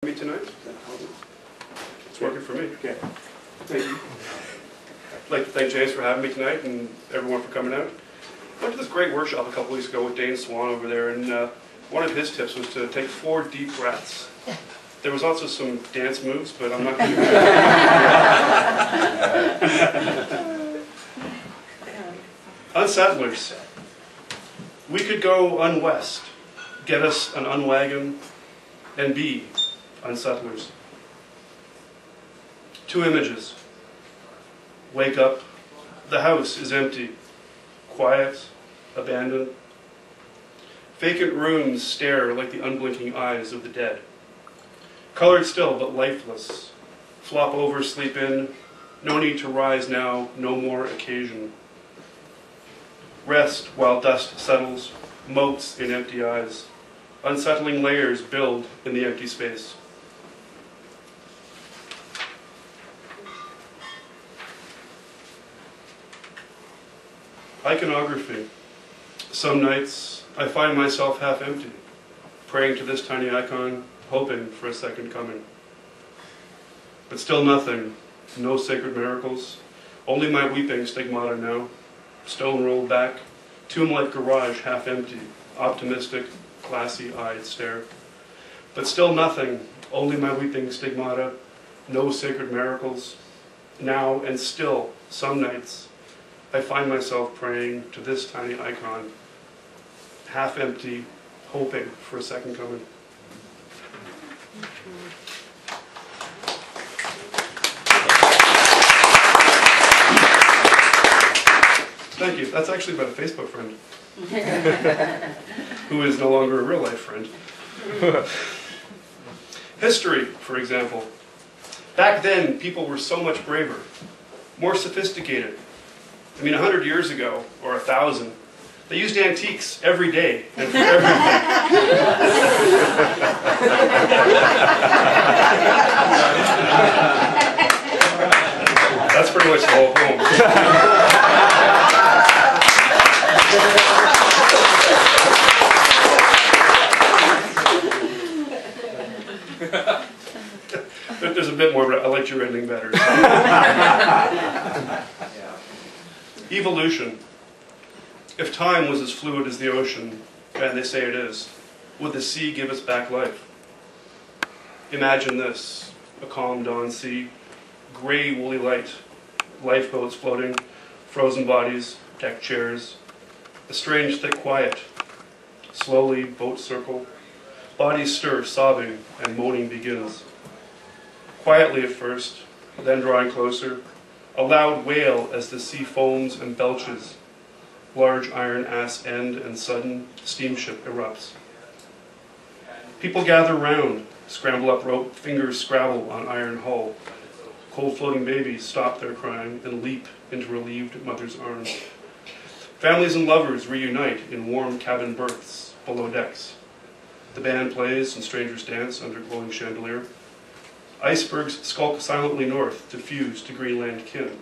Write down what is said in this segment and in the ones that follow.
Me tonight? It's working for me. Okay. Thank you. I'd like to thank James for having me tonight and everyone for coming out. I went to this great workshop a couple weeks ago with Dane Swan over there, and one of his tips was to take 4 deep breaths. There was also some dance moves, but I'm not going to do that. Unsettlers. We could go unwest, get us an unwagon, and be unsettlers. 2 images. Wake up. The house is empty. Quiet. Abandoned. Vacant rooms stare like the unblinking eyes of the dead. Colored still, but lifeless. Flop over, sleep in. No need to rise now. No more occasion. Rest while dust settles. Motes in empty eyes. Unsettling layers build in the empty space. Iconography. Some nights I find myself half empty, praying to this tiny icon, hoping for a second coming. But still nothing, no sacred miracles, only my weeping stigmata now, stone rolled back, tomb-like garage half empty, optimistic, glassy-eyed stare. But still nothing, only my weeping stigmata, no sacred miracles. Now and still, some nights, I find myself praying to this tiny icon, half empty, hoping for a second coming. Thank you. That's actually about a Facebook friend, who is no longer a real-life friend. History, for example. Back then, people were so much braver, more sophisticated. I mean, 100 years ago, or 1,000, they used antiques every day and for everything. That's pretty much the whole poem. There's a bit more, but I liked your ending better. Evolution. If time was as fluid as the ocean, and they say it is, would the sea give us back life? Imagine this, a calm dawn sea, gray woolly light, lifeboats floating, frozen bodies, deck chairs, a strange thick quiet. Slowly, boats circle, bodies stir, sobbing, and moaning begins. Quietly at first, then drawing closer, a loud wail as the sea foams and belches. Large iron ass end and sudden steamship erupts. People gather round, scramble up rope, fingers scrabble on iron hull. Cold floating babies stop their crying and leap into relieved mother's arms. Families and lovers reunite in warm cabin berths below decks. The band plays and strangers dance under glowing chandelier. Icebergs skulk silently north to fuse to Greenland kin.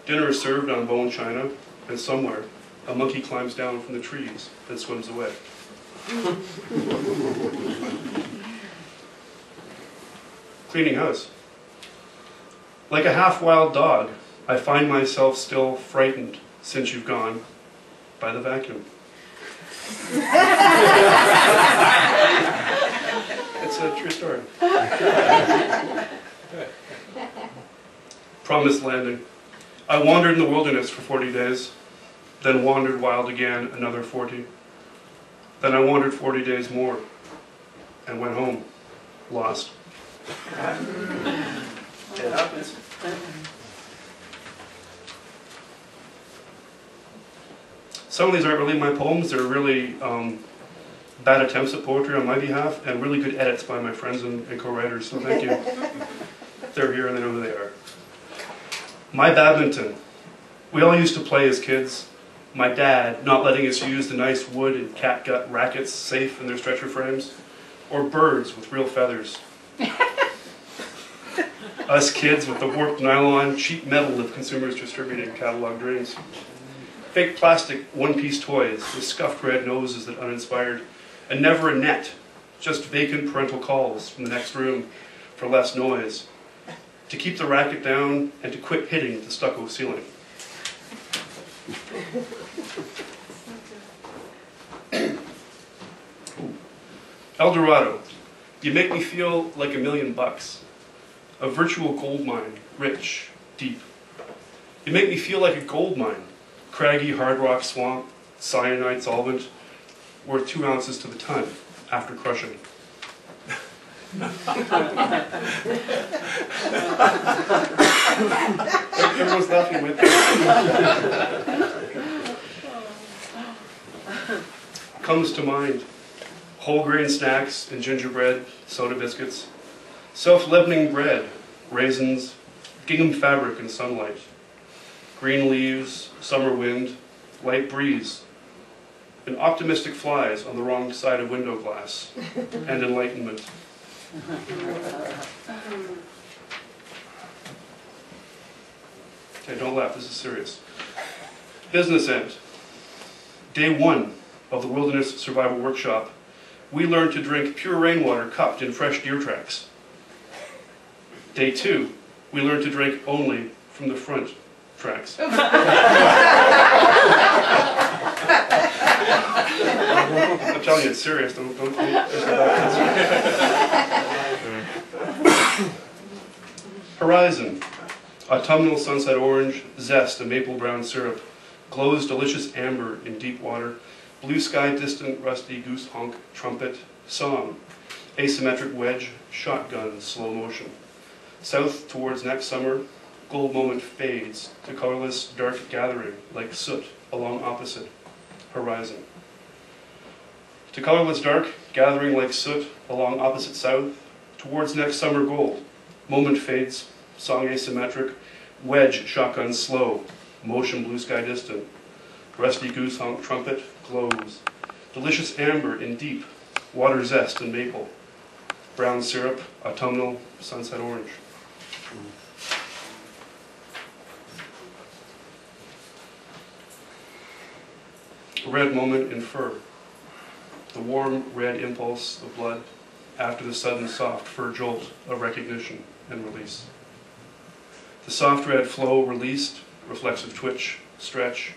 Dinner is served on bone china, and somewhere a monkey climbs down from the trees and swims away. Cleaning house. Like a half-wild dog, I find myself still frightened since you've gone by the vacuum. It's a true story. Promised landing. I wandered in the wilderness for 40 days, then wandered wild again another 40. Then I wandered 40 days more, and went home, lost. It happens. Some of these aren't really my poems, they're really bad attempts at poetry on my behalf, and really good edits by my friends and co-writers, so thank you. They're here and they know who they are. My badminton. We all used to play as kids. My dad not letting us use the nice wood and catgut rackets safe in their stretcher frames, or birds with real feathers. Us kids with the warped nylon, cheap metal of consumers distributing catalog dreams. Fake plastic one-piece toys with scuffed red noses that uninspired, and never a net, just vacant parental calls from the next room for less noise, to keep the racket down and to quit hitting the stucco ceiling. El Dorado, you make me feel like $1,000,000, a virtual gold mine, rich, deep. You make me feel like a gold mine, craggy hard rock swamp, cyanide solvent, worth 2 ounces to the ton after crushing. Everyone's laughing with me. Comes to mind whole grain snacks and gingerbread, soda biscuits, self-leavening bread, raisins, gingham fabric and sunlight, green leaves, summer wind, light breeze, and optimistic flies on the wrong side of window glass, and enlightenment. Okay, don't laugh, this is serious. Business end. Day 1 of the Wilderness Survival Workshop, we learned to drink pure rainwater cupped in fresh deer tracks. Day 2, we learned to drink only from the front tracks. I'm telling you, it's serious. Don't Horizon. Autumnal sunset orange, zest and maple brown syrup, glows delicious amber in deep water, blue sky distant rusty goose honk trumpet, song, asymmetric wedge, shotgun, slow motion. South towards next summer, gold moment fades to colorless dark gathering like soot along opposite horizon. To colorless dark gathering like soot along opposite south, towards next summer gold, moment fades, song asymmetric, wedge shotgun slow, motion blue sky distant, rusty goose honk trumpet glows, delicious amber in deep, water zest and maple, brown syrup, autumnal sunset orange. Red moment in fur, the warm red impulse of blood after the sudden soft fur jolt of recognition and release. The soft red flow released, reflexive twitch, stretch,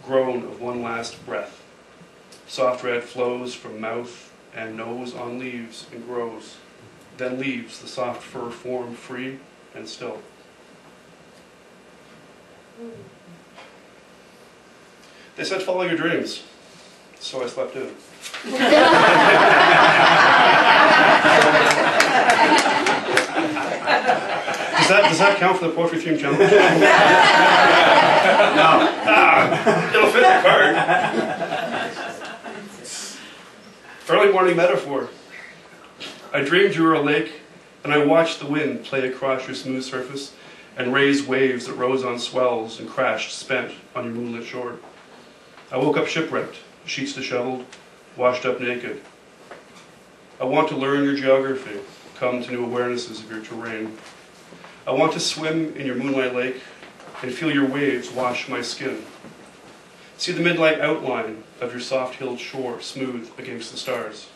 groan of one last breath. Soft red flows from mouth and nose on leaves and grows, then leaves the soft fur form free and still. They said follow your dreams, so I slept in. Does that count for the poetry theme challenge? No. It'll fit the card. Early morning metaphor. I dreamed you were a lake, and I watched the wind play across your smooth surface and raise waves that rose on swells and crashed spent on your moonlit shore. I woke up shipwrecked, sheets disheveled, washed up naked. I want to learn your geography, come to new awarenesses of your terrain. I want to swim in your moonlight lake and feel your waves wash my skin. See the midnight outline of your soft-hilled shore smooth against the stars.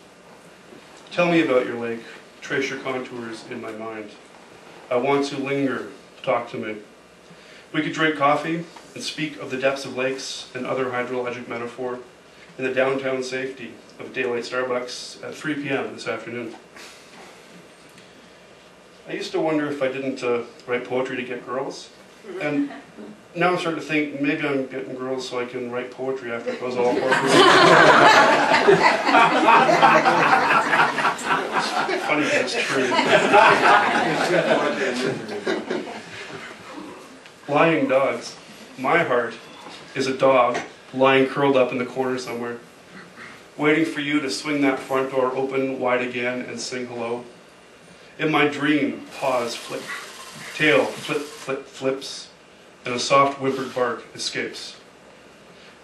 Tell me about your lake, trace your contours in my mind. I want to linger, talk to me. We could drink coffee and speak of the depths of lakes and other hydrologic metaphor in the downtown safety of Daylight Starbucks at 3 p.m. this afternoon. I used to wonder if I didn't write poetry to get girls, and now I'm starting to think maybe I'm getting girls so I can write poetry after it goes all horrible. Funny, but it's true. Lying dogs. My heart is a dog lying curled up in the corner somewhere, waiting for you to swing that front door open wide again and sing hello. In my dream, paws flip, tail flip, flip, flips, and a soft whimpered bark escapes.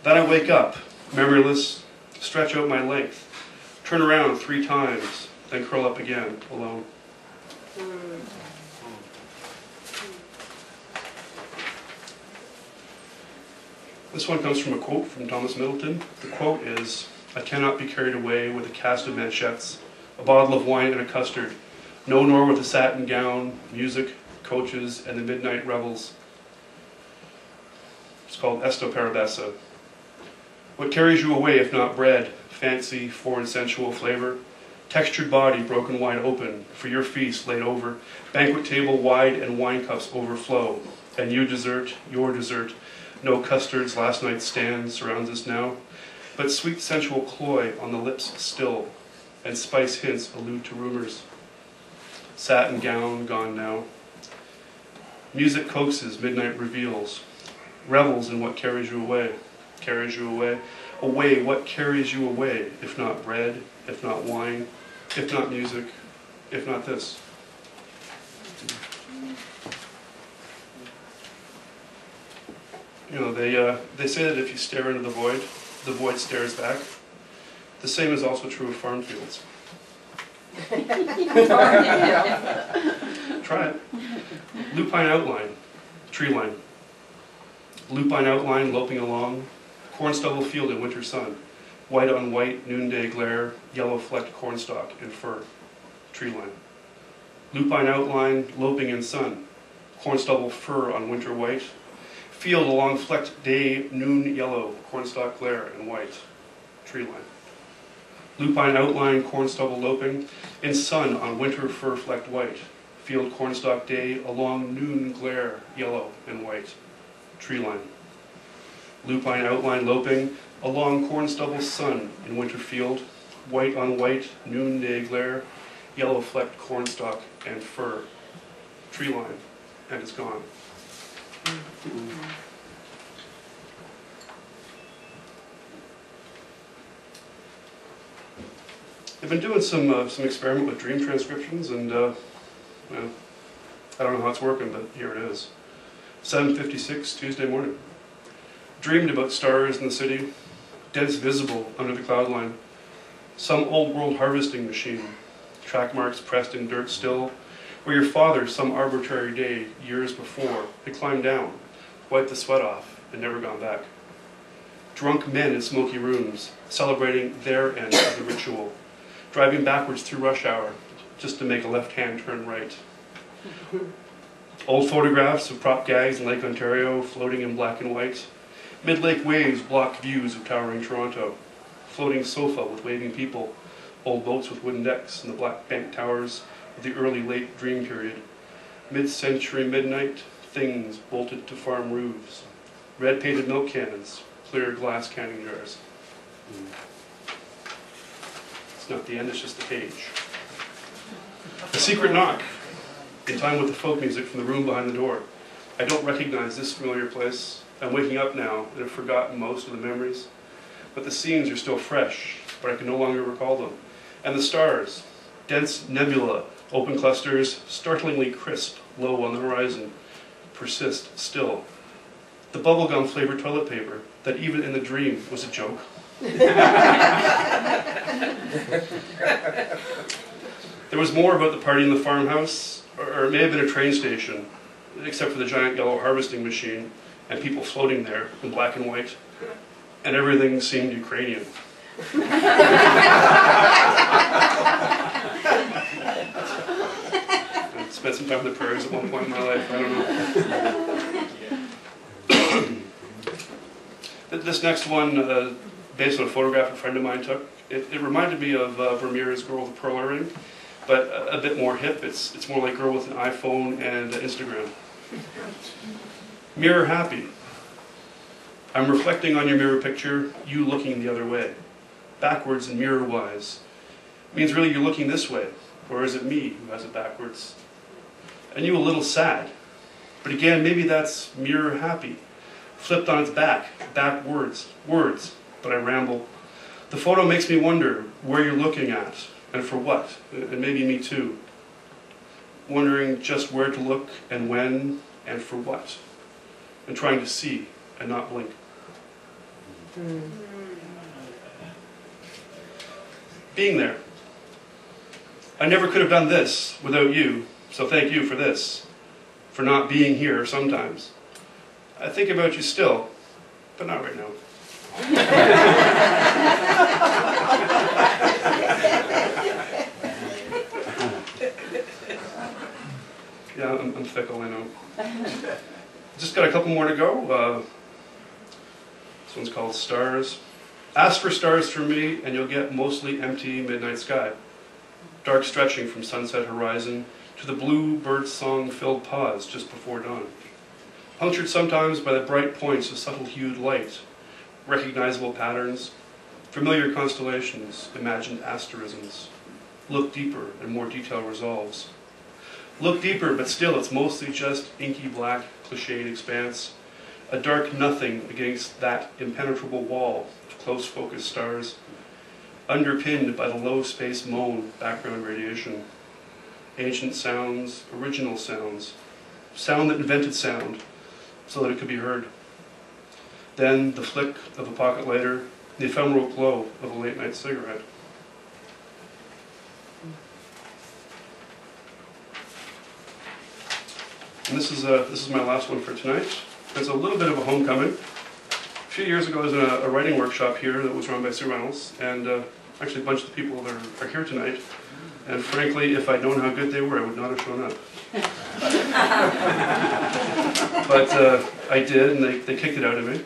Then I wake up, memoryless, stretch out my length, turn around 3 times, then curl up again, alone. This one comes from a quote from Thomas Middleton. The quote is, "I cannot be carried away with a cast of manchettes, a bottle of wine and a custard. No nor with a satin gown, music, coaches, and the midnight revels. It's called Esto Parabessa. What carries you away if not bread, fancy, foreign sensual flavor? Textured body broken wide open, for your feast laid over, banquet table wide and wine cups overflow, and you dessert, your dessert, no custards last night's stand surrounds us now, but sweet sensual cloy on the lips still, and spice hints allude to rumors. Satin gown gone now. Music coaxes, midnight reveals, revels in what carries you away, away, what carries you away, if not bread, if not wine, if not music, if not this. You know, they say that if you stare into the void stares back. The same is also true of farm fields. Try it. Lupine outline, tree line. Lupine outline loping along, corn stubble field in winter sun, white on white, noonday glare, yellow flecked cornstalk and fir, tree line. Lupine outline loping in sun, corn stubble fir on winter white, field along flecked day, noon yellow, cornstalk glare and white, tree line. Lupine outline, corn stubble loping, in sun on winter fir flecked white, field cornstalk day, along noon glare, yellow and white, tree line. Lupine outline loping, along corn stubble sun in winter field, white on white, noonday glare, yellow flecked cornstalk and fir, tree line, and it's gone. I've been doing some experiment with dream transcriptions, and well, I don't know how it's working, but here it is. 7:56 Tuesday morning. Dreamed about stars in the city, dense visible under the cloud line. Some old world harvesting machine, track marks pressed in dirt still, where your father, some arbitrary day, years before, had climbed down, wiped the sweat off, and never gone back. Drunk men in smoky rooms, celebrating their end of the ritual, driving backwards through rush hour, just to make a left-hand turn right. Old photographs of prop gags in Lake Ontario, floating in black and white. Mid-lake waves block views of towering Toronto. Floating sofa with waving people. Old boats with wooden decks and the black bank towers of the early late dream period. Mid-century midnight, things bolted to farm roofs. Red painted milk cannons, clear glass canning jars. It's not the end, it's just the page. A secret knock, in time with the folk music from the room behind the door. I don't recognize this familiar place. I'm waking up now and have forgotten most of the memories. But the scenes are still fresh, but I can no longer recall them. And the stars, dense nebula, open clusters, startlingly crisp, low on the horizon, persist still. The bubblegum flavored toilet paper, that even in the dream was a joke. There was more about the party in the farmhouse, or it may have been a train station, except for the giant yellow harvesting machine, and people floating there in black and white, and everything seemed Ukrainian. I spent some time in the prairies at one point in my life, I don't know. This next one, based on a photograph a friend of mine took, it reminded me of Vermeer's Girl with a Pearl Earring, but a bit more hip. It's more like Girl with an iPhone and Instagram. Mirror happy. I'm reflecting on your mirror picture, you looking the other way. Backwards and mirror-wise. Means really you're looking this way, or is it me who has it backwards? And you a little sad. But again, maybe that's mirror happy. Flipped on its back, backwards, words, but I ramble. The photo makes me wonder where you're looking at, and for what, and maybe me too. Wondering just where to look, and when, and for what. And trying to see, and not blink. Being there. I never could have done this without you, so thank you for this. For not being here sometimes. I think about you still, but not right now. Yeah, I'm fickle, I know. Just got a couple more to go. This one's called Stars. Ask for stars from me, and you'll get mostly empty midnight sky. Dark stretching from sunset horizon to the blue bird song-filled pause just before dawn. Punctured sometimes by the bright points of subtle-hued light, recognizable patterns, familiar constellations, imagined asterisms. Look deeper and more detail resolves. Look deeper, but still it's mostly just inky black, cliched expanse, a dark nothing against that impenetrable wall of close-focused stars, underpinned by the low space moan background radiation. Ancient sounds, original sounds, sound that invented sound so that it could be heard. Then the flick of a pocket lighter, the ephemeral glow of a late-night cigarette. And this is my last one for tonight. It's a little bit of a homecoming. A few years ago, there was a writing workshop here that was run by Sue Reynolds, and actually a bunch of the people that are here tonight. And frankly, if I'd known how good they were, I would not have shown up. But I did, and they kicked it out of me.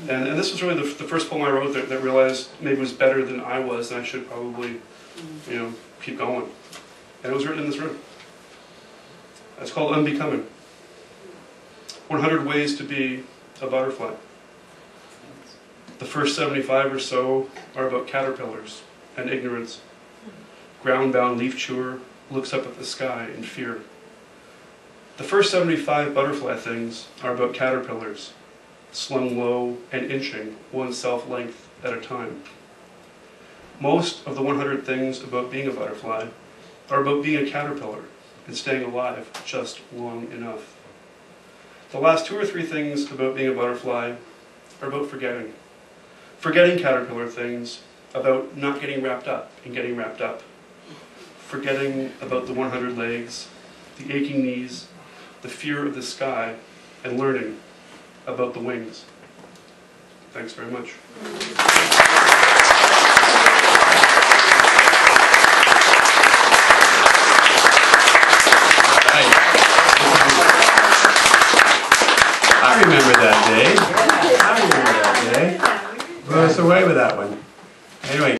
And this was really the first poem I wrote that realized maybe was better than I was, and I should probably, keep going. And it was written in this room. It's called Unbecoming. 100 Ways to Be a Butterfly. The first 75 or so are about caterpillars and ignorance. Ground-bound leaf chewer looks up at the sky in fear. The first 75 butterfly things are about caterpillars, slung low and inching one self-length at a time. Most of the 100 things about being a butterfly are about being a caterpillar and staying alive just long enough. The last 2 or 3 things about being a butterfly are about forgetting. Forgetting caterpillar things, about not getting wrapped up and getting wrapped up. Forgetting about the 100 legs, the aching knees, the fear of the sky, and learning about the wings. Thanks very much.